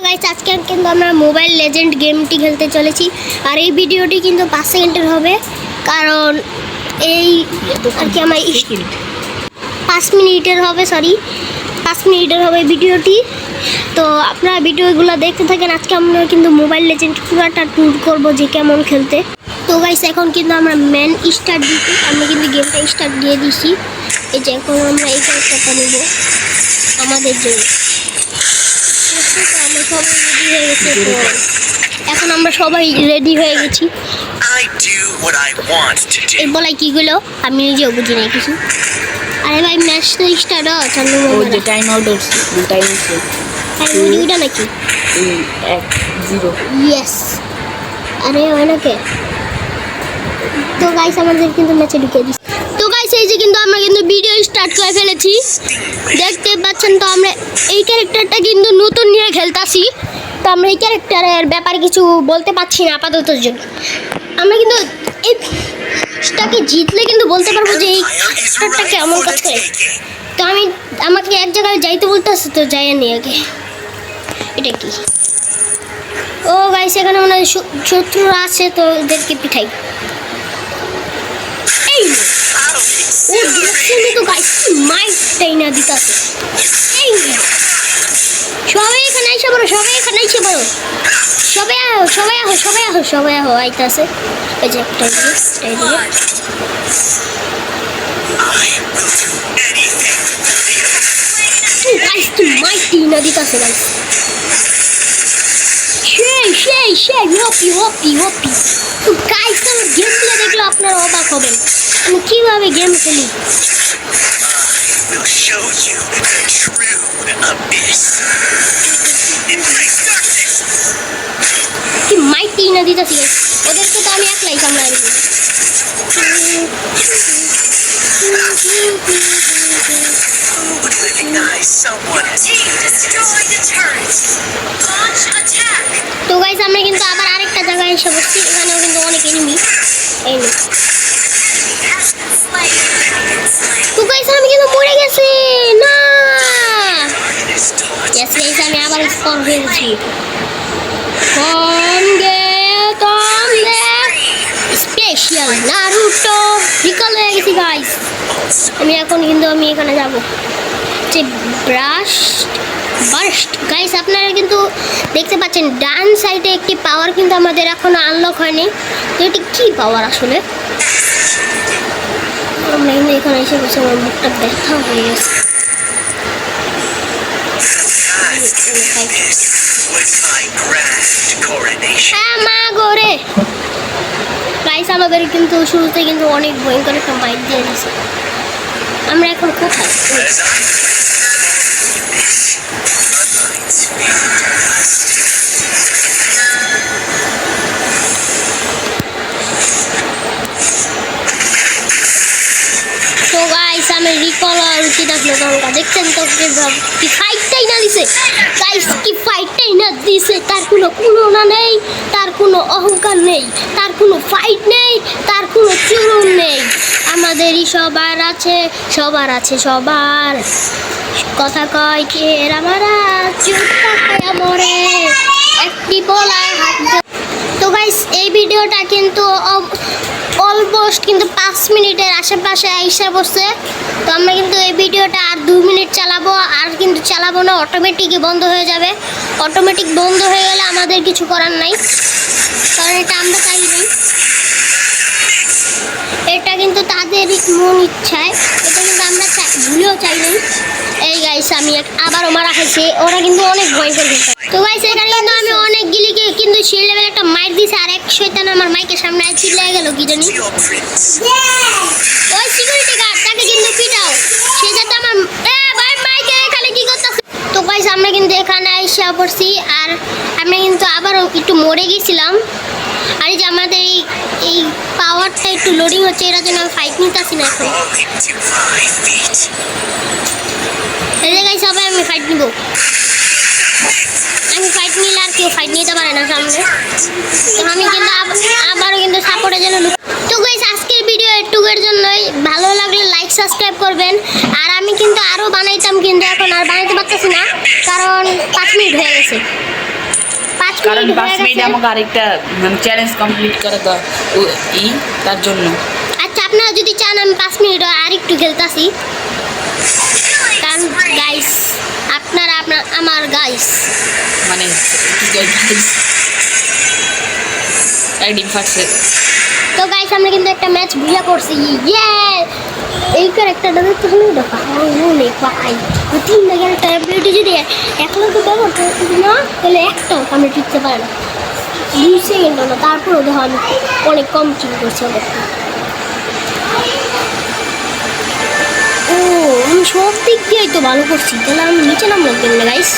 Guys আজকে কিন্তু আমরা মোবাইল লেজেন্ড গেমটি খেলতে চলেছি আর এই ভিডিওটি কিন্তু 5 সেকেন্ডের হবে কারণ এই আর কি আমার 5 মিনিটের হবে 5 মিনিটের হবে ভিডিওটি। তো আপনারা ভিডিওগুলো দেখতে থাকেন। আজকে আমরা কিন্তু মোবাইল লেজেন্ড পুরোটা ট্যুর করব যে কেমন খেলতে। তো গাইস এখন কিন্তু আমরা মেন স্টার্ট দিচ্ছি, আমরা কিন্তু গেমটা স্টার্ট দিয়ে দিছি। এই যে এখন আমরা এই ক্যারেক্টারটা নেব আমাদের জন্য। এখন আমরা সবাই রেডি হয়ে গেছি। এই বলাই কি গুলো আমি নিজেও বুঝি না কিছু। আরে ভাই ম্যাচ তো স্টার্ট চালু ওই যে টাইম আউট হচ্ছে টাইম হচ্ছে ওইটা নাকি 1-0 ইয়েস। আরে হয় নাকি? তো গাইস আমাদের কিন্তু ম্যাচে ঢুকে দিচ্ছে। তো গাইস এই যে কিন্তু আমরা কিন্তু ভিডিও স্টার্ট করে ফেলেছি, দেখতে পাচ্ছেন। তো আমরা এই ক্যারেক্টারটা কিন্তু নতুন নিয়ে খেলতাছি, তো আমরা এই ক্যারেক্টারের ব্যাপারে কিছু বলতে পারছি না আপাতত জন্য। আমরা কিন্তু এইটাকে জিতলে কিন্তু বলতে পারবো যে এই ক্যারেক্টারটা কেমন কাজ করে। তো আমাকে এক জায়গায় যাইতে বলতেছে, তো যাই নি আগে। এটা কি? ও গাইস এখানে মনে হয় শত্রুরা আছে, তো ওদেরকে পিঠাই। এই ও দেখছেন তো গাইস মাইকটাই না দিতাছে। এই সবাই এখানে এসে বলো, সবাই এখানে এসে বলো, সবাই আহো আইতাছে। এই যে একটা গাইস তো মাইকটাই না দিতাছে গাইস। সেই হোপি। তো গাইস আমার গেমগুলো দেখলে আপনারা অবাক হবেন আমি কিভাবে গেম খেলি। কি মাইকটি না দিতেছি ওদেরকে, তো আমি একলাই সামলাই। তো গাইস আমরা কিন্তু আবার আরেকটা জায়গায় এসে বসছি, এখানেও কিন্তু অনেক এনিমি। এই তো গাইস আমি কিন্তু মরে গেছি না। আমি আবার স্পন হয়েছি। স্পেশাল নারুটো বিকল হয়ে গেছি গাইস। আমি এখানে যাব যে বার্স্ট গাইস। আপনারা কিন্তু দেখতে পাচ্ছেন ডান সাইডে একটি পাওয়ার কিন্তু আমাদের এখনো আনলক হয়নি। তো এটি কি পাওয়ার আসলে? আমরা কিন্তু এখানে এসে বসে আমার মুখটা ব্যথা হয়ে গেছে। আমাদের কিন্তু শুরুতে কিন্তু অনেক ভয়ঙ্কর একটা মাইক দিয়ে দিয়েছে। আমরা এখন কোথায়? তো গাইস আমি রিকল আর উচিত আসলে তোমরা দেখছেন তো কি ফাইটটাই না দিছে গাইস, কি ফাইটটাই না দিছে। তার কোনো তুলনা নেই, তার কোনো অহংকার নেই, তার কোনো ফাইট নেই, তার কোনো চুরুন নেই। আমাদেরই সবার আছে সবার কথা কয় কে আমারা চুপ মরে একটি বলায় হাত। তো গাইস এই ভিডিওটা কিন্তু অলমোস্ট কিন্তু 5 মিনিটের আশেপাশে আইসা বসছে। তো আমরা কিন্তু এই ভিডিওটা আর 2 মিনিট চালাবো, আর কিন্তু চালাবো না, অটোমেটিকই বন্ধ হয়ে যাবে। অটোমেটিক বন্ধ হয়ে গেলে আমাদের কিছু করার নাই, কারণ এটা আমরা চাই নাই। এটা কিন্তু তাদের মন ইচ্ছায়, এটা কিন্তু আমরা ভুলেও চাই নাই। এই গাইস আমি আবারও মারা খাইছি, ওরা কিন্তু অনেক ভয় করে। তো গাইস এখানে কিন্তু আমি অনেক গিলিকে কিন্তু সেই লেভেল একটা মাইক দিছি, আর এক শয়তান আমার মাইকের সামনে চিল্লায় গেল কি জানি। ওই সিকিউরিটি গার্ড তাকে কিন্তু পিটাও, সে যাতে আমার ভাই মাইকে এখানে কি করতেছে। তো গাইস আমরা কিন্তু এখানে এসে পড়ছি, আর আমরা কিন্তু আবারও একটু মরে গেছিলাম। আর এই যে আমাদের এই পাওয়ারটা একটু লোডিং হচ্ছে, এর জন্য আমি ফাইট নিতেছি না এখন। গাইস সবাই আমি ফাইট নিব, আমি ফাইট নিলে আর কেউ ফাইট নিতে পারে না সামনে। তো আমি কিন্তু আবারও কিন্তু সাপোর্টের জন্য। তো গাইস আজকের ভিডিও এটুকুর জন্যই, ভালো লাগলে লাইক সাবস্ক্রাইব করবেন। আর আমি কিন্তু আরও বানাইতাম, কিন্তু এখন আর বানাইতে পারতেছি না কারণ 5 মিনিট হয়ে গেছে। কারণ মিনিট 5 হয়ে মিনিটে গেছে। আমাকে আরেকটা মানে চ্যালেঞ্জ কমপ্লিট করে দাও তার জন্য। আচ্ছা আপনারা যদি চান আমি 5 মিনিট আর একটু খেলতাছি, কারণ গাইস আপনারা আমার গাইস মানে এক ডিম ফাটছে। তো গাইস আমরা কিন্তু একটা ম্যাচ বুঝা করছি। ইয়ে এই ক্যারেক্টারটা দেখতে হলো দেখা অনেক ভাই তিনটা ক্যারেক্টার এবিলিটি যদি একলা তো ব্যবহার করতে না তাহলে একটাও আমরা টিকতে পারে না 2 সেকেন্ডও না। তারপরেও দেখো আমি অনেক কম কিল করছি ওদের। ও আমি সব দিক দিয়েই তো ভালো করছি, তাহলে আমি নিচে নামলাম কেমনে গাইস?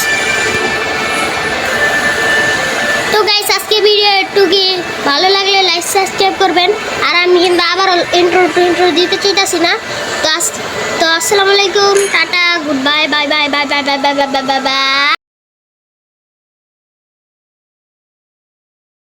তো গাইস আজকে ভিডিও একটু কি ভালো লাগলে লাইক সাবস্ক্রাইব করবেন। আর আমি কিন্তু আবারও ইন্ট্রো দিতে চাইতাছি না। তো আসসালামু আলাইকুম, tata, good bye, bye bye bye bye bye bye bye bye bye.